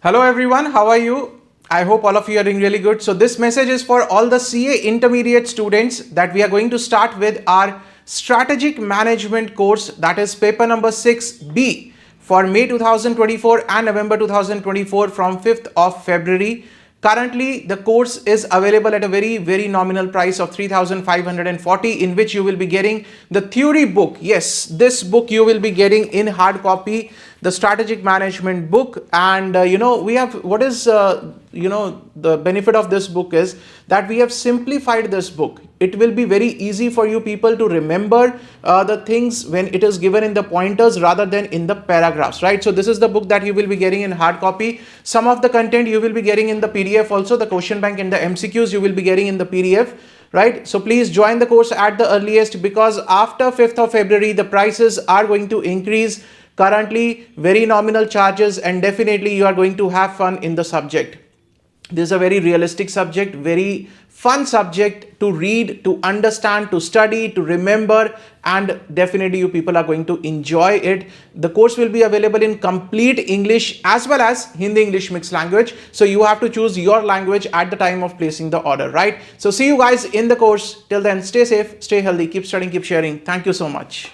Hello everyone, how are you? I hope all of you are doing really good. So this message is for all the CA intermediate students that we are going to start with our strategic management course, that is paper number 6B for May 2024 and November 2024 from 5th of February. Currently, the course is available at a very nominal price of 3,540, in which you will be getting the theory book. Yes, this book you will be getting in hard copy, the strategic management book. And we have, what is the benefit of this book is that we have simplified this book. It will be very easy for you people to remember the things when it is given in the pointers rather than in the paragraphs, right? So this is the book that you will be getting in hard copy. Some of the content you will be getting in the PDF also. The question bank and the MCQs you will be getting in the PDF, right? So please join the course at the earliest, because after 5th of February the prices are going to increase. Currently very nominal charges, and definitely you are going to have fun in the subject. This is a very realistic subject, very fun subject to read, to understand, to study, to remember, and definitely you people are going to enjoy it. The course will be available in complete English as well as Hindi English mixed language. So you have to choose your language at the time of placing the order, right? So see you guys in the course. Till then, stay safe, stay healthy, keep studying, keep sharing. Thank you so much.